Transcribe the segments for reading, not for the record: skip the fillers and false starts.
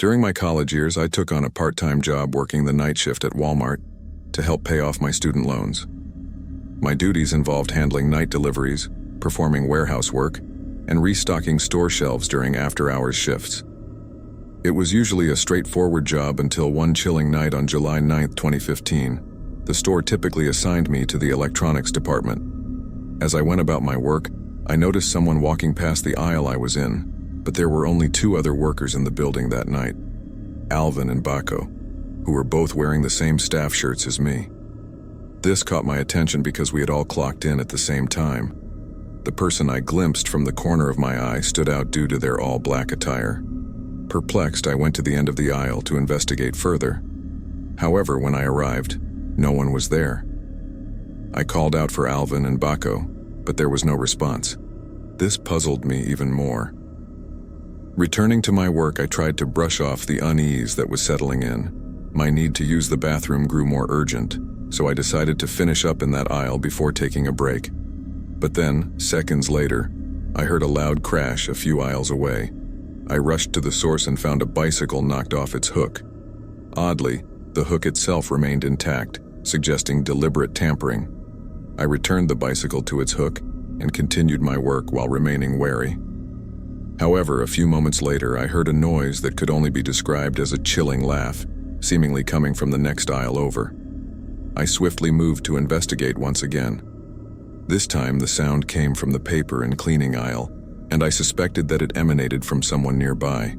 During my college years, I took on a part-time job working the night shift at Walmart to help pay off my student loans. My duties involved handling night deliveries, performing warehouse work, and restocking store shelves during after-hours shifts. It was usually a straightforward job until one chilling night on July 9, 2015. The store typically assigned me to the electronics department. As I went about my work, I noticed someone walking past the aisle I was in, but there were only two other workers in the building that night, Alvin and Baco, who were both wearing the same staff shirts as me. This caught my attention because we had all clocked in at the same time. The person I glimpsed from the corner of my eye stood out due to their all-black attire. Perplexed, I went to the end of the aisle to investigate further. However, when I arrived, no one was there. I called out for Alvin and Baco, but there was no response. This puzzled me even more. Returning to my work, I tried to brush off the unease that was settling in. My need to use the bathroom grew more urgent, so I decided to finish up in that aisle before taking a break. But then, seconds later, I heard a loud crash a few aisles away. I rushed to the source and found a bicycle knocked off its hook. Oddly, the hook itself remained intact, suggesting deliberate tampering. I returned the bicycle to its hook and continued my work while remaining wary. However, a few moments later, I heard a noise that could only be described as a chilling laugh, seemingly coming from the next aisle over. I swiftly moved to investigate once again. This time, the sound came from the paper and cleaning aisle, and I suspected that it emanated from someone nearby.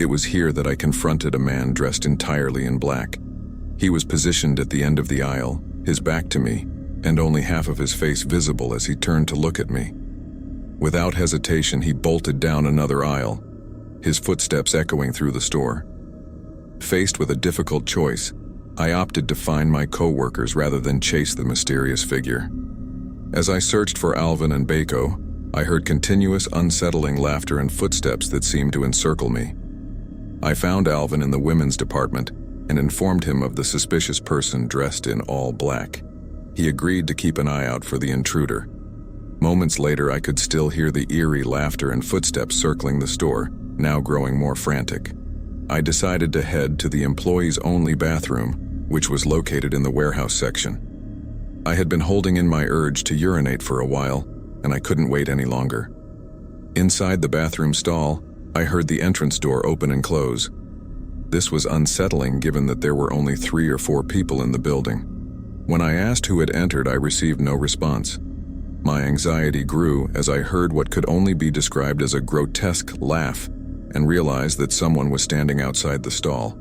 It was here that I confronted a man dressed entirely in black. He was positioned at the end of the aisle, his back to me, and only half of his face visible as he turned to look at me. Without hesitation, he bolted down another aisle, his footsteps echoing through the store. Faced with a difficult choice, I opted to find my co-workers rather than chase the mysterious figure. As I searched for Alvin and Baco, I heard continuous unsettling laughter and footsteps that seemed to encircle me. I found Alvin in the women's department and informed him of the suspicious person dressed in all black. He agreed to keep an eye out for the intruder. Moments later, I could still hear the eerie laughter and footsteps circling the store, now growing more frantic. I decided to head to the employees-only bathroom, which was located in the warehouse section. I had been holding in my urge to urinate for a while, and I couldn't wait any longer. Inside the bathroom stall, I heard the entrance door open and close. This was unsettling given that there were only 3 or 4 people in the building. When I asked who had entered, I received no response. My anxiety grew as I heard what could only be described as a grotesque laugh and realized that someone was standing outside the stall.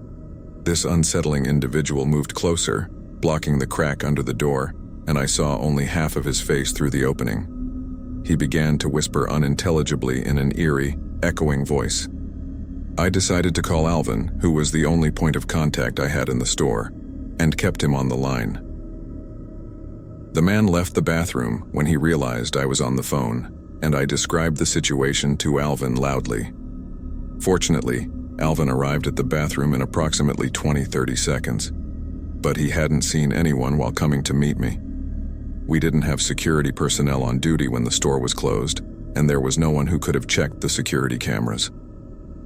This unsettling individual moved closer, blocking the crack under the door, and I saw only half of his face through the opening. He began to whisper unintelligibly in an eerie, echoing voice. I decided to call Alvin, who was the only point of contact I had in the store, and kept him on the line. The man left the bathroom when he realized I was on the phone, and I described the situation to Alvin loudly. Fortunately, Alvin arrived at the bathroom in approximately 20-30 seconds, but he hadn't seen anyone while coming to meet me. We didn't have security personnel on duty when the store was closed, and there was no one who could have checked the security cameras.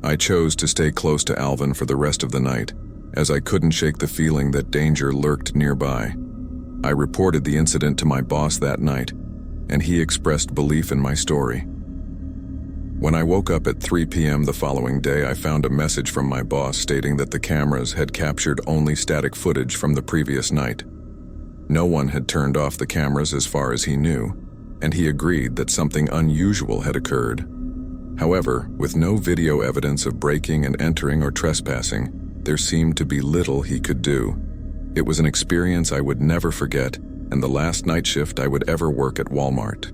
I chose to stay close to Alvin for the rest of the night, as I couldn't shake the feeling that danger lurked nearby. I reported the incident to my boss that night, and he expressed belief in my story. When I woke up at 3 p.m. the following day, I found a message from my boss stating that the cameras had captured only static footage from the previous night. No one had turned off the cameras as far as he knew, and he agreed that something unusual had occurred. However, with no video evidence of breaking and entering or trespassing, there seemed to be little he could do. It was an experience I would never forget, and the last night shift I would ever work at Walmart.